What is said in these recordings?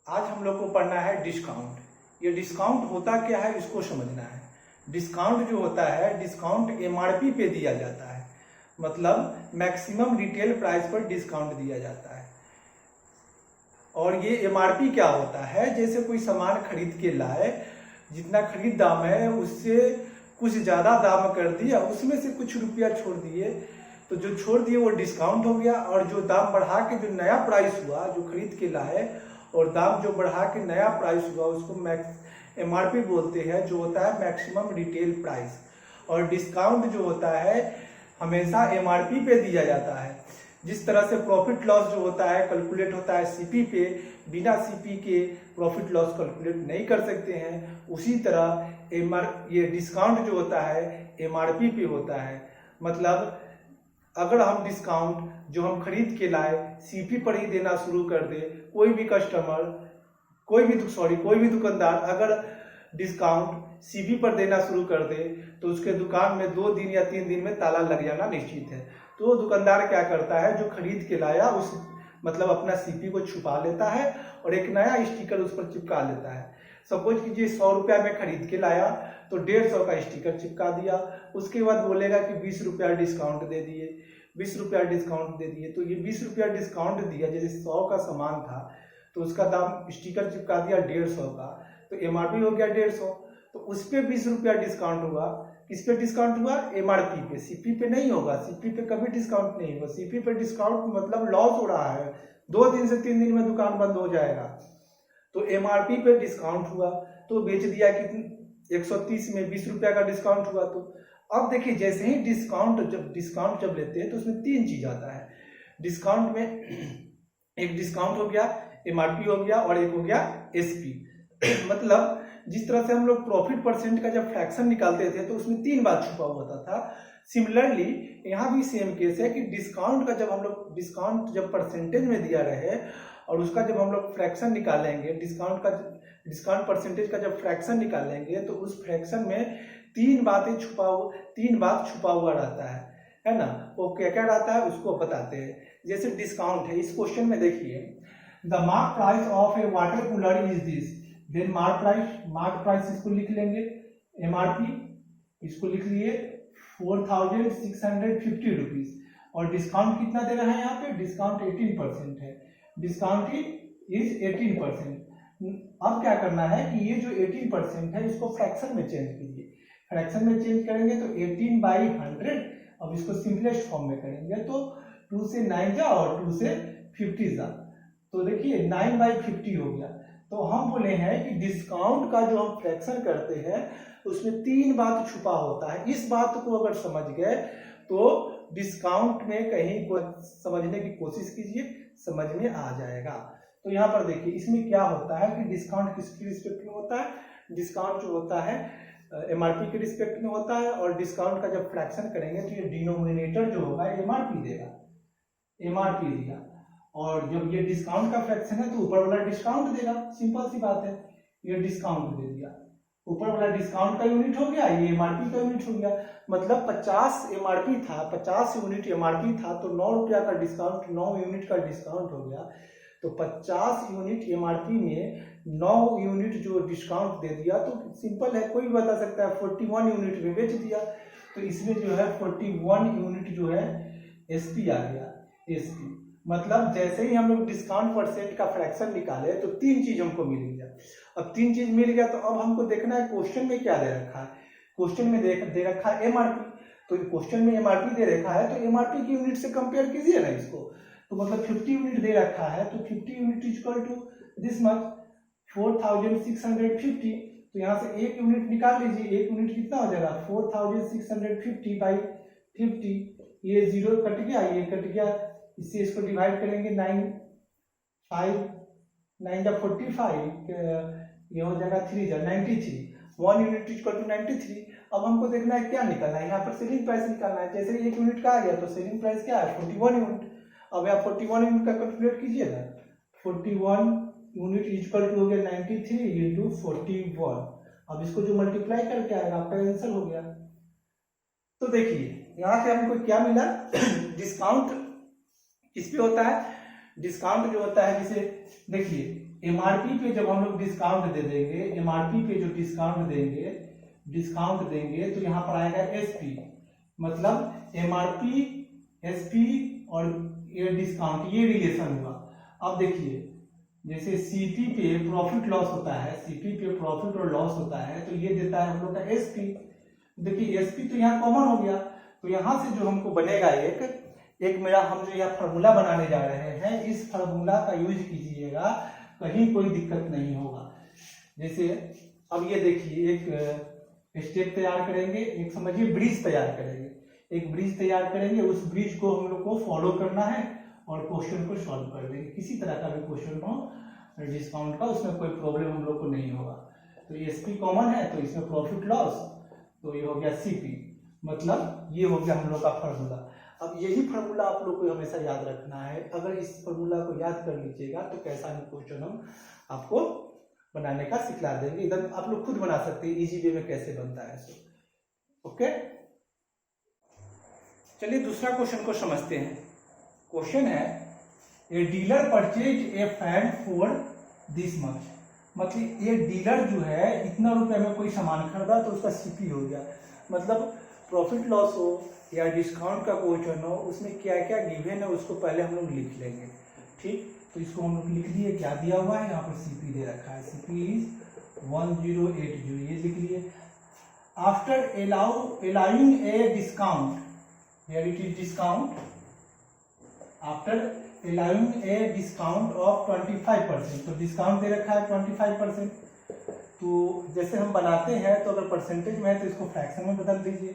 आज हम लोग को पढ़ना है डिस्काउंट। ये डिस्काउंट होता क्या है इसको समझना है। डिस्काउंट जो होता है, डिस्काउंट एमआरपी पे दिया जाता है, मतलब मैक्सिमम रिटेल प्राइस पर डिस्काउंट दिया जाता है। और ये एमआरपी क्या होता है, जैसे कोई सामान खरीद के लाए, जितना खरीद दाम है उससे कुछ ज़्यादा दाम कर दिया, उसमें से कुछ रुपया छोड़ दिए, तो जो छोड़ दिए वो डिस्काउंट हो गया। और जो दाम बढ़ा के जो नया प्राइस हुआ, जो खरीद के लाए और दाम जो बढ़ा के नया प्राइस हुआ, उसको एमआरपी बोलते हैं, जो होता है मैक्सिमम रिटेल प्राइस। और डिस्काउंट जो होता है हमेशा एमआरपी पे दिया जाता है। जिस तरह से प्रॉफिट लॉस जो होता है कैलकुलेट होता है सीपी पे, बिना सीपी के प्रॉफिट लॉस कैलकुलेट नहीं कर सकते हैं, उसी तरह ये डिस्काउंट जो होता है एमआरपी पे होता है। मतलब अगर हम डिस्काउंट जो हम खरीद के लाए सीपी पर ही देना शुरू कर दे, कोई भी कस्टमर, कोई भी दुकानदार अगर डिस्काउंट सीपी पर देना शुरू कर दे तो उसके दुकान में 2 दिन या 3 दिन में ताला लग जाना निश्चित है। तो दुकानदार क्या करता है, जो खरीद के लाया उस मतलब अपना सीपी को छुपा लेता है और एक नया स्टिकर उस पर चिपका लेता है। सपोज कीजिए 100 रुपया में खरीद के लाया तो 150 का स्टिकर चिपका दिया, उसके बाद बोलेगा कि 20 रुपया डिस्काउंट दे दिए, 20 रुपया डिस्काउंट दे दिए। तो ये 20 रुपया डिस्काउंट दिया, जैसे 100 का सामान था तो उसका दाम स्टिकर चिपका दिया 150 का, तो एमआरपी हो गया 150। तो उस पर 20 रुपया डिस्काउंट हुआ। किस पे डिस्काउंट हुआ? एमआरपी पे, सीपी पे नहीं होगा। सीपी पे कभी डिस्काउंट नहीं होगा। सीपी पे डिस्काउंट मतलब लॉस हो रहा है, 2 दिन से 3 दिन में दुकान बंद हो जाएगा। तो एमआरपी पे डिस्काउंट हुआ तो बेच दिया कितनी, 130 में 20 रुपया का डिस्काउंट हुआ। तो अब देखिए, जैसे ही डिस्काउंट जब लेते हैं तो उसमें 3 चीज आता है। डिस्काउंट में एक डिस्काउंट हो गया, एमआरपी हो गया और एक हो गया एसपी। मतलब जिस तरह से हम लोग प्रॉफिट परसेंट का जब फ्रैक्शन निकालते थे तो उसमें 3 बात छुपा होता था। सिमिलरली यहाँ भी सेम केस है कि डिस्काउंट का जब परसेंटेज में दिया रहे और उसका जब हम लोग फ्रैक्शन निकालेंगे, डिस्काउंट परसेंटेज का जब फ्रैक्शन निकालेंगे तो उस फ्रैक्शन में 3 बात छुपा हुआ रहता है ना। वो क्या क्या रहता है उसको बताते हैं। जैसे डिस्काउंट है, इस क्वेश्चन में देखिए, the mark price of a water cooler is this, then mark price इसको लिख लेंगे, एमआरपी इसको लिख लिए 4650 रुपीज, और डिस्काउंट कितना दे रहा है यहाँ पे, डिस्काउंट 18% है, डिस्काउंट इज 18%। अब क्या करना है कि ये जो 18% है इसको फ्रैक्शन में चेंज कीजिए। फ्रैक्शन में चेंज करेंगे तो 18/100, अब इसको सिंपलेस्ट फॉर्म में करेंगे तो 2 से 9 जा और 2 से 50 जा, तो देखिए 9/50 हो गया। तो हम बोले हैं कि डिस्काउंट का जो हम फ्रैक्शन करते हैं उसमें 3 बात छुपा होता है। इस बात को अगर समझ गए तो डिस्काउंट में कहीं को समझने की कोशिश कीजिए, समझ में आ जाएगा। तो यहाँ पर देखिए, इसमें क्या होता है कि डिस्काउंट किसकी रिस्पेक्ट में होता है, डिस्काउंट जो होता है एमआरपी के रिस्पेक्ट में होता है। और डिस्काउंट का जब फ्रैक्शन करेंगे तो ये डिनोमिनेटर जो होगा एमआरपी देगा, एमआरपी दिया, और जब ये डिस्काउंट का फ्रैक्शन है तो ऊपर वाला डिस्काउंट देगा। सिंपल सी बात है, ये डिस्काउंट दे दिया, ऊपर वाला डिस्काउंट का यूनिट हो गया, ये एमआरपी का यूनिट हो गया। मतलब 50 एमआरपी था, 50 यूनिट एमआरपी था, तो 9 रुपया का डिस्काउंट, 9 यूनिट का डिस्काउंट हो गया। तो 50 यूनिट एमआरपी में 9 यूनिट जो डिस्काउंट दे दिया, तो सिंपल है, कोई भी बता सकता है 41 यूनिट में बेच दिया। तो इसमें जो है 41 यूनिट जो है एसपी आ गया, एसपी। मतलब जैसे ही हम लोग डिस्काउंट परसेंट का फ्रैक्शन निकाले तो 3 चीज हमको मिल गया। अब 3 चीज मिल गया तो अब हमको देखना है क्वेश्चन में क्या दे रखा है। क्वेश्चन में दे रखा है एमआरपी, तो क्वेश्चन में एमआरपी दे रखा है तो एमआरपी की यूनिट से कंपेयर कीजिए ना इसको। तो मतलब 50 यूनिट दे रखा है तो 50 unit equal to this much 4650। तो यहाँ से 1 यूनिट निकाल लीजिए, 1 यूनिट कितना हो जाएगा 4650/50, ये 0 कट गया, ये कट गया, इससे इसको डिवाइड करेंगे 9 जा 45, ये हो जाएगा 3 जा 93, 1 यूनिट इक्वल टू 93। अब हमको देखना है क्या निकालना है, यहाँ पर सेलिंग प्राइस निकालना है। जैसे 1 यूनिट का आ गया तो सेलिंग प्राइस क्या है 41 यूनिट। अब यहाँ 41 यूनिट का कैलकुलेट कीजिएगा, 41 यूनिट इक्वल टू हो गया 93 इंटू 41। अब इसको जो मल्टीप्लाई करके आएगा आपका आंसर हो गया। तो देखिए यहाँ से हमको क्या मिला, डिस्काउंट किस पे होता है, डिस्काउंट जो होता है, जैसे देखिए एमआरपी पे जब हम लोग डिस्काउंट दे देंगे, एमआरपी पे जो डिस्काउंट देंगे तो यहाँ पर आएगा एसपी, मतलब एमआरपी, एसपी और ये डिस्काउंट, ये रिलेशन हुआ। अब देखिए जैसे सीपी पे प्रॉफिट लॉस होता है, सीपी पे प्रॉफिट और लॉस होता है, तो ये देता है हम लोग का एसपी। देखिए एसपी तो यहाँ कॉमन हो गया, तो यहाँ से जो हमको बनेगा एक मेरा हम जो यहाँ फार्मूला बनाने जा रहे हैं, इस फार्मूला का यूज कीजिएगा, कहीं कोई दिक्कत नहीं होगा। जैसे अब ये देखिए एक स्टेप तैयार करेंगे, एक समझिए ब्रिज तैयार करेंगे, एक ब्रिज तैयार करेंगे, उस ब्रिज को हम लोग को फॉलो करना है और क्वेश्चन को सॉल्व कर देंगे। किसी तरह का भी क्वेश्चन हो डिस्काउंट का, उसमें कोई प्रॉब्लम हम लोग को नहीं होगा। तो एसपी कॉमन है तो इसमें प्रॉफिट लॉस, तो ये हो गया सीपी, मतलब ये हो गया हम लोग का फार्मूला। अब यही फार्मूला आप लोग को हमेशा याद रखना है। अगर इस फार्मूला को याद कर लीजिएगा तो कैसा भी क्वेश्चन हम आपको बनाने का सिखला देंगे। इधर आप लोग खुद बना सकते हैं इजी वे में कैसे बनता है सो। ओके, चलिए दूसरा क्वेश्चन को समझते हैं। क्वेश्चन है a dealer purchase a fan for this much, मतलब ये डीलर जो है इतना रुपए में कोई सामान खरीदा तो उसका सीपी हो गया, मतलब प्रॉफिट लॉस हो या डिस्काउंट का क्वेश्चन हो, उसमें क्या क्या गिवन है उसको पहले हम लोग लिख लेंगे। ठीक, तो इसको हम लोग लिख दिए, क्या दिया हुआ है यहाँ पर सीपी दे रखा है, सीपी इज 1080, ये लिख लिए। After allowing a discount, here it is discount, after allowing a discount of 25%, तो डिस्काउंट दे रखा है 25%। तो जैसे हम बनाते हैं तो अगर परसेंटेज में है तो इसको फ्रैक्शन में बदल दीजिए,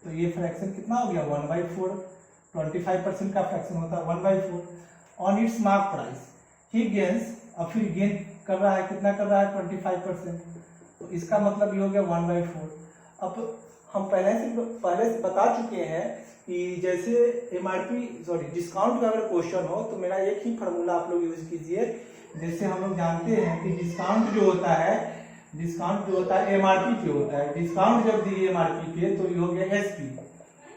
तो ये फ्रैक्शन कितना हो गया 1/4, 25% का फ्रैक्शन होता है 1/4। On it's mark price he gains, अब फिर गेन कर रहा है, कितना कर रहा है 25%, तो इसका मतलब ये हो गया 1/4। अब हम पहले से बता चुके हैं कि जैसे डिस्काउंट का अगर क्वेश्चन हो तो मेरा एक ही फार्मूला आप लोग यूज कीजिए। जैसे हम लोग जानते हैं कि डिस्काउंट जो होता है एमआरपी पे होता है, डिस्काउंट जब दिए एमआरपी पे तो ये हो गया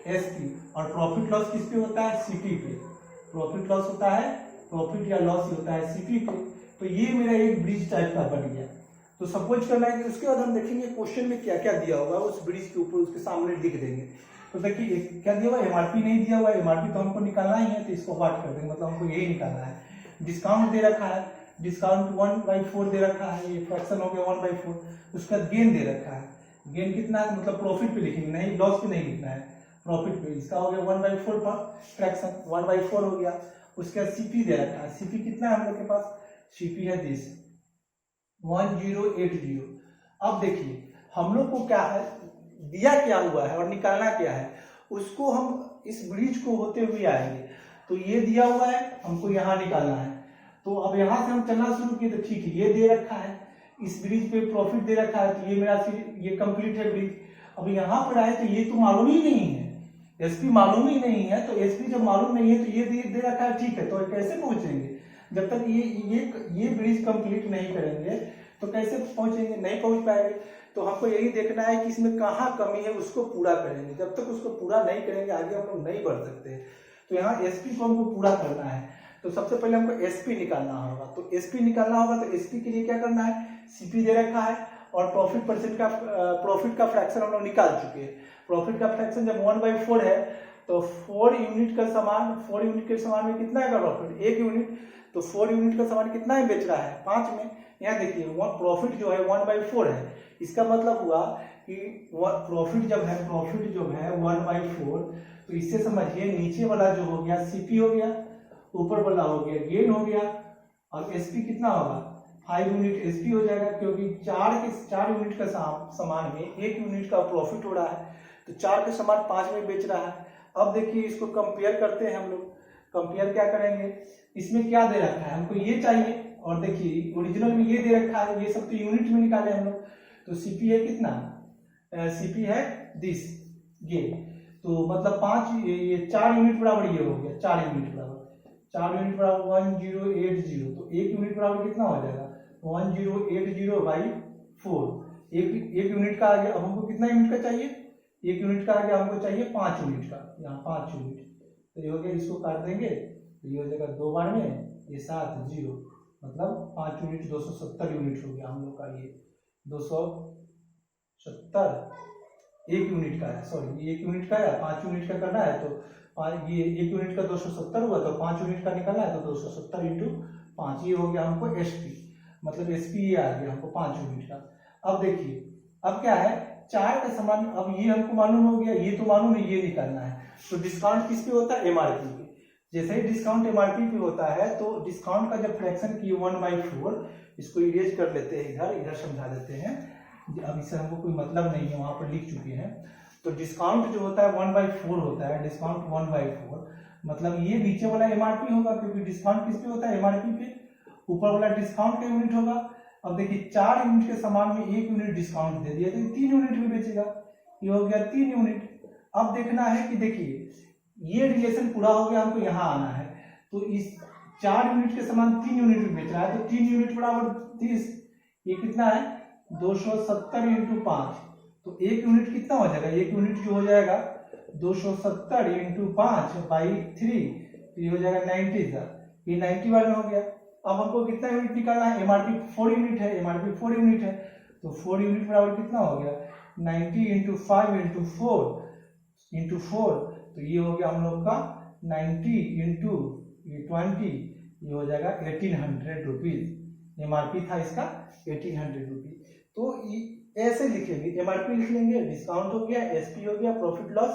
एसपी, और प्रॉफिट लॉस किस पे होता है सीपी पे, प्रॉफिट लॉस होता है, प्रॉफिट या लॉस होता है सीपी पे। तो ये मेरा एक ब्रिज टाइप का बन गया। तो सपोज करना है कि उसके बाद हम देखेंगे क्वेश्चन में क्या क्या दिया होगा, उस ब्रिज के ऊपर उसके सामने लिख देंगे। तो देखिए क्या दिया हुआ, एमआरपी नहीं दिया हुआ, एमआरपी तो हमको निकालना ही है, तो इसको बात कर देंगे, मतलब हमको यही निकालना है। डिस्काउंट दे रखा है, डिस्काउंट 1/4 दे रखा है, ये फ्रैक्शन हो गया 1/4। उसका गेन दे रखा है, गेन कितना है, मतलब प्रॉफिट पे लिखेंगे, नहीं लॉस पे नहीं लिखना है, प्रॉफिट पे। इसका हो गया 1/4 पर फ्रैक्शन, 1/4 हो गया। उसका सीपी दे रखा है, सीपी कितना है हम लोग के पास, सीपी है दिस 1080। अब देखिए हम लोग को क्या है दिया क्या हुआ है और निकालना क्या है, उसको हम इस ब्रिज को होते हुए आएंगे। तो ये दिया हुआ है, हमको यहाँ निकालना है, तो अब यहाँ से हम चलना शुरू किए तो ठीक है, ये दे रखा है, इस ब्रिज पे प्रॉफिट दे रखा है, तो ये मेरा ये कंप्लीट है ब्रिज। अब यहाँ पर आए तो ये तो मालूम ही नहीं है, एसपी मालूम ही नहीं है, तो एसपी जब मालूम नहीं है तो ये दे रखा है, ठीक है, तो कैसे पहुंचेंगे जब तक ये ब्रिज कंप्लीट नहीं करेंगे तो कैसे पहुंचेंगे, नहीं पहुंच पाएंगे। तो हमको यही देखना है कि इसमें कहाँ कमी है, उसको पूरा करेंगे। जब तक उसको पूरा नहीं करेंगे आगे हम लोग नहीं बढ़ सकते। तो यहाँ एसपी को हमको पूरा करना है, तो सबसे पहले हमको एसपी निकालना होगा। तो एसपी निकालना होगा तो एसपी के लिए क्या करना है, सीपी दे रखा है और प्रॉफिट का फ्रैक्शन हम लोग निकाल चुके हैं। प्रॉफिट का फ्रैक्शन जब 1/4 है तो 4 यूनिट का सामान, 4 यूनिट के सामान में कितना है प्रॉफिट, 1 यूनिट, तो 4 यूनिट का सामान कितना है बेच रहा है 5 में। यहाँ देखिए प्रॉफिट जो है 1/4 है, इसका मतलब हुआ कि प्रॉफिट जब है 1/4, तो इससे समझिए नीचे वाला जो हो गया सीपी हो गया, ऊपर वाला हो गया गेन हो गया, और एसपी कितना होगा 5 यूनिट एसपी हो जाएगा, क्योंकि 4 यूनिट का सामान में 1 यूनिट का प्रॉफिट हो रहा है, तो 4 के सामान 5 में बेच रहा है। अब देखिए इसको कंपेयर करते हैं हम लोग, कंपेयर क्या करेंगे, इसमें क्या दे रखा है, हमको ये चाहिए, और देखिए ओरिजिनल में ये दे रखा है, ये सब तो यूनिट में निकाले हम लोग। तो सीपी है कितना, सीपी है दिस, ये तो मतलब 4 यूनिट बराबर ये हो गया, 4 यूनिट बराबर 1080, तो 1 यूनिट बराबर कितना हो जाएगा 1080/4। एक यूनिट का आ गया। अब हमको कितना यूनिट का चाहिए, 1 यूनिट का आ गया, हमको चाहिए 5 यूनिट का, यहाँ 5 यूनिट, तो ये हो गया, इसको काट देंगे तो ये हो जाएगा 2 बार में, ये 7 0, मतलब 5 यूनिट 270 यूनिट हो गया हम लोग का ये 270 1 यूनिट का है, सॉरी 1 यूनिट का है, 5 यूनिट का करना है तो ये 1 यूनिट का 270 हुआ तो 5 यूनिट का निकालना है तो 270 इंटू 5, ये हो गया हमको एसपी, मतलब एसपी ये आ गया हमको 5 यूनिट का। अब देखिए अब क्या है, चार का समान, अब ये हमको मालूम हो गया, ये तो मालूम है, ये निकालना है। तो डिस्काउंट किस पे होता है, एमआरपी पे। जैसे ही डिस्काउंट एमआरपी पे होता है तो डिस्काउंट का जब फ्रैक्शन की 1/4, इसको इरेज कर लेते हैं, इधर इधर समझा देते हैं, अब इससे हमको कोई मतलब नहीं है, वहां पर लिख चुके हैं। तो डिस्काउंट जो होता है 1/4 होता है, डिस्काउंट 1/4, मतलब ये नीचे वाला एमआरपी होगा, क्योंकि डिस्काउंट किस पे होता है, एमआरपी पे। ऊपर वाला डिस्काउंट का यूनिट होगा। अब देखिए 4 यूनिट के सामान में 1 यूनिट डिस्काउंट दे दिया तो 3 यूनिट में बेचेगा, ये हो गया 3 यूनिट। अब देखना है कि देखिए ये रिलेशन पूरा हो गया, हमको यहाँ आना है। तो इस 4 यूनिट के सामान 3 यूनिट में बेच रहा है, तो 3 यूनिट बराबर 30, ये कितना है 270 इंटू 5, तो 1 यूनिट कितना हो जाएगा, 1 यूनिट जो हो जाएगा 270 इंटू 5/3, ये हो जाएगा 90,000, ये 90 वाला हो गया। अब हमको कितना यूनिट निकालना है, एमआरपी 4 यूनिट है, एमआरपी 4 यूनिट है, तो 4 यूनिट बराबर कितना हो गया 90 इंटू 5 इंटू 4, तो ये हो गया हम लोग का 90 इंटू 20, ये हो जाएगा 1800 रुपीज। एमआरपी था इसका 1800 रुपीज। तो ऐसे लिखेंगे, एमआरपी लिख लेंगे, डिस्काउंट हो गया, एसपी हो गया, प्रॉफिट लॉस,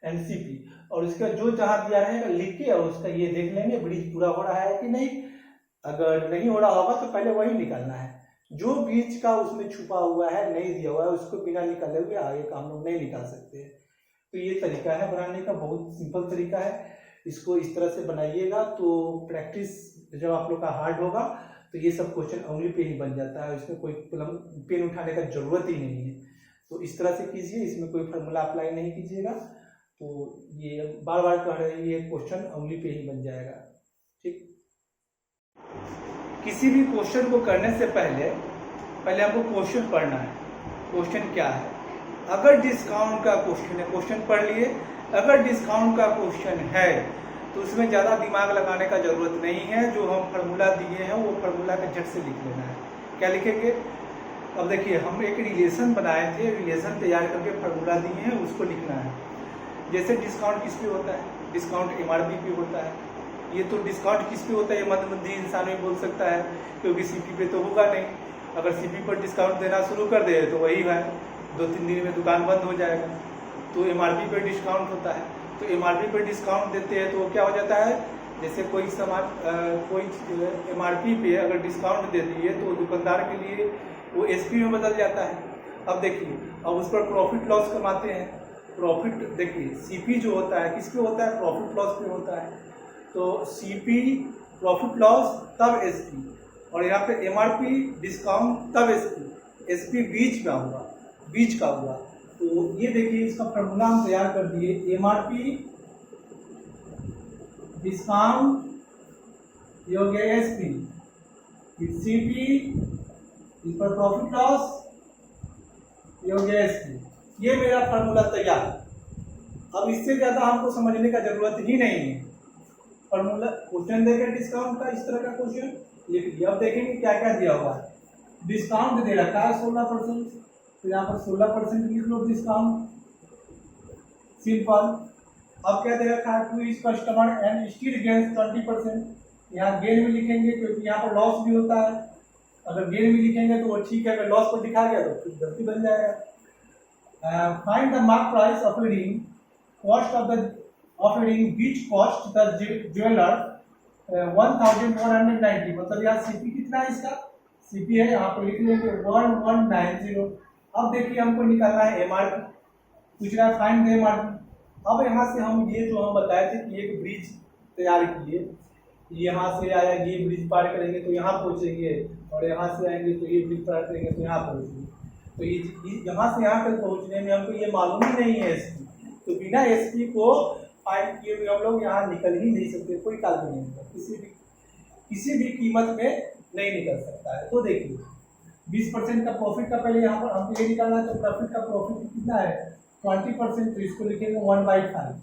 एनसीपी, और इसका जो जहां दिया रहेगा लिख के, और उसका ये देख लेंगे ब्रिज पूरा हो रहा है कि नहीं। अगर नहीं हो रहा होगा तो पहले वही निकालना है, जो बीच का उसमें छुपा हुआ है, नहीं दिया हुआ है, उसको बिना निकाले हुए आगे का हम लोग नहीं निकाल सकते। तो ये तरीका है बनाने का, बहुत सिंपल तरीका है, इसको इस तरह से बनाइएगा तो प्रैक्टिस जब आप लोग का हार्ड होगा तो ये सब क्वेश्चन उंगली पे ही बन जाता है, इसमें कोई पेन उठाने का जरूरत ही नहीं है। तो इस तरह से कीजिए, इसमें कोई फार्मूला अप्लाई नहीं कीजिएगा, तो ये बार बार कह रहे हैं, ये क्वेश्चन उंगली पे ही बन जाएगा। ठीक, किसी भी क्वेश्चन को करने से पहले हमको क्वेश्चन पढ़ना है, क्वेश्चन क्या है। अगर डिस्काउंट का क्वेश्चन है, क्वेश्चन पढ़ लिए, अगर डिस्काउंट का क्वेश्चन है तो उसमें ज़्यादा दिमाग लगाने का जरूरत नहीं है, जो हम फार्मूला दिए हैं वो फार्मूला का झट से लिख लेना है। क्या लिखेंगे, अब देखिए हम एक रिलेशन बनाए थे, रिलेशन तैयार करके फार्मूला दिए हैं, उसको लिखना है। जैसे डिस्काउंट किस पे होता है, डिस्काउंट एमआरपी पे होता है। ये तो डिस्काउंट किस पे होता है, ये मंदबुद्धि इंसान भी बोल सकता है, क्योंकि सीपी पे तो होगा नहीं। अगर सीपी पर डिस्काउंट देना शुरू कर दे तो वही है, 2-3 दिन में दुकान बंद हो जाएगा। तो एमआरपी पर डिस्काउंट होता है, तो एमआरपी पर डिस्काउंट देते हैं तो क्या हो जाता है, जैसे कोई सामान कोई एमआरपी पे अगर डिस्काउंट दे दिए तो दुकानदार के लिए वो एसपी में बदल जाता है। अब देखिए, अब उस पर प्रॉफिट लॉस कमाते हैं। प्रॉफिट देखिए सीपी जो होता है किस पे होता है, प्रॉफिट लॉस पे होता है। तो सीपी प्रॉफिट लॉस तब एसपी, और यहाँ पे एमआरपी डिस्काउंट तब एसपी, एसपी बीच में हुआ, बीच का हुआ। तो ये देखिए इसका फॉर्मूला हम तैयार कर दिए, एमआरपी डिस्काउंट, ये हो गया एसपी, सीपी इस पर प्रॉफिट लॉस, ये हो गया एसपी। ये मेरा फार्मूला तैयार। अब इससे ज्यादा हमको समझने का जरूरत ही नहीं है। फार्मूला क्वेश्चन देकर डिस्काउंट का, इस तरह का क्वेश्चन लिख दिया। अब देखेंगे क्या क्या दिया हुआ है। डिस्काउंट दे रखा है 16%, तो यहाँ पर 16% लिख लो डिस्काउंट, सिंपल। अब क्या दे रखा है, two is customer and still gains 20%, यहाँ गेन में लिखेंगे क्योंकि यहाँ पर लॉस भी होता है। अगर गेन में लिखेंगे तो वो ठीक है, अगर लॉस पर दिखा गया तो फिर गलती बन जाएगा। Find the mark price offering, cost of the offering which cost the jeweller 1190, मतलब यहाँ सीपी कितना है इसका, सीपी है यहाँ पर लिख लेंगे 1190। अब देखिए हमको निकालना है एमआरपी, पूछ रहा है फाइंड द एमआरपी। अब यहाँ से हम ये जो हम बताए थे कि एक ब्रिज तैयार किए, यहाँ से आया ये ब्रिज पार करेंगे तो यहाँ पहुँचेंगे, और यहाँ से आएंगे तो ये ब्रिज पार करेंगे तो यहाँ पहुँचेंगे। तो ये यहाँ से यहाँ तक पहुँचने में हमको ये मालूम ही नहीं है एसपी, तो बिना एसपी को फाइंड किए हुए हम लोग यहाँ निकल ही नहीं सकते, कोई काल भी नहीं निकल, किसी भी कीमत में नहीं निकल सकता है। तो देखिए 20% का प्रॉफिट का पहले यहाँ पर हमको ये निकालना है, तो प्रॉफिट का प्रॉफिट कितना है 20%, तो इसको लिखेंगे 1/5,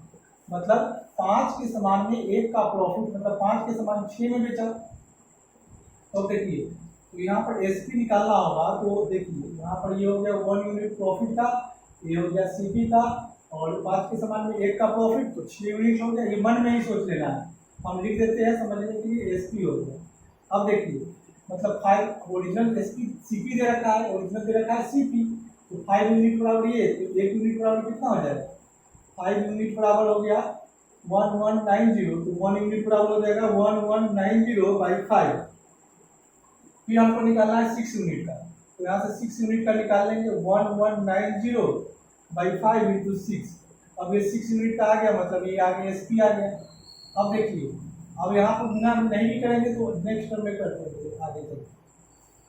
मतलब 5 के समान में 1 का प्रॉफिट, मतलब 5 के समान 6 में बेचा, तो देखिए, तो यहाँ पर एसपी निकालना होगा, तो देखिए यहाँ पर ये हो गया 1 यूनिट प्रॉफिट का, ये हो गया सीपी का, और 5 के समान में 1 का प्रॉफिट, तो 6 यूनिट हो गया। ये मन में ही सोच लेना है, हम लिख देते हैं समझने के लिए, एसपी हो गया। अब देखिए मतलब 5 ओरिजिनल एसपी सीपी दे रखा है, ओरिजिनल दे रखा है सीपी, तो 5 यूनिट बराबर ये, तो 1 यूनिट बराबर कितना हो जाएगा, 5 यूनिट बराबर हो गया 1190, तो 1 यूनिट बराबर हो जाएगा 1190 बाई 5। फिर हमको निकालना है 6 यूनिट का, तो यहाँ से 6 यूनिट का निकाल लेंगे 1190 बाई 5 इंटू 6। अब ये 6 यूनिट का आ गया, मतलब ये आ गया एसपी आ गया। अब देखिए, अब यहाँ पर गुना नहीं भी करेंगे तो नेक्स्ट टर्म में करते हैं आगे तक।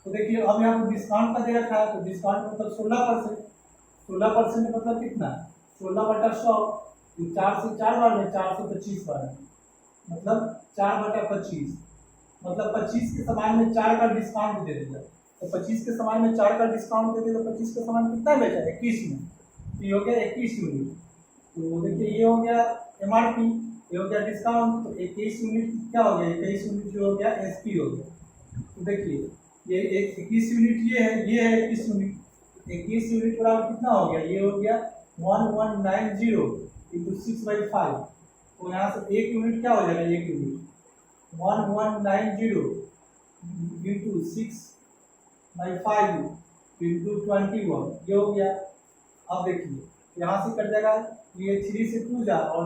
तो देखिए अब यहाँ पर डिस्काउंट का दे रखा है, तो डिस्काउंट मतलब 16%। 16% मतलब कितना, 16/100, 4 से 4 बार में 425 बार है, मतलब 4/25, मतलब 25 के समान में 4 का डिस्काउंट दे दिया। तो 25 के समान में 4 का डिस्काउंट दे दिया, तो 25 के समान कितना बेचा, 21 में, तो ये हो गया 21 यूनिट। तो देखिए ये हो गया एमआरपी, ये हो गया डिस्काउंट, तो 21 यूनिट क्या हो गया, 21 यूनिट जो हो गया एसपी हो गया। तो देखिए ये 21 यूनिट ये है 21 यूनिट, 21 यूनिट बराबर कितना हो गया, ये हो गया 1190 इंटू 6/5। तो यहाँ से 1 यूनिट क्या हो जाएगा, 1 यूनिट 1190 इंटू 6/5 इंटू 21, ये हो गया। अब देखिए यहाँ से कट जाएगा, ये 3 से 2 जा, और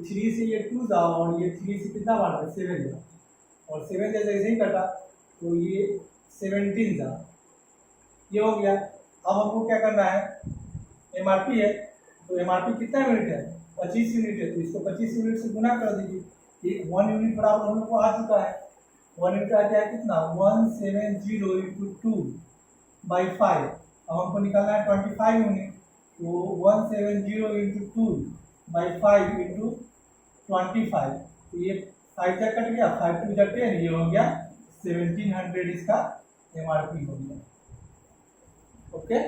3 से ये 2 जा, और ये 3 से कितना बार 7 जा, और 7 जैसे ऐसे ही कटा, तो ये 17 जा, ये हो गया। अब हमको क्या करना है, एमआरपी है, तो एमआरपी कितना यूनिट है, 25 यूनिट है, तो इसको 25 यूनिट से गुना कर दीजिए। एक 1 यूनिट बराबर हम लोग को आ चुका है, 1 यूनिट आ गया है कितना, 170 इंटू 2/5। अब हमको निकालना है 25 यूनिट, तो 170 इंटू 2/5 इंटू 25, तो ये 5 जा कट गया, 5 2 जा 10, ये हो गया 1700, इसका एमआरपी हो गया। ओके।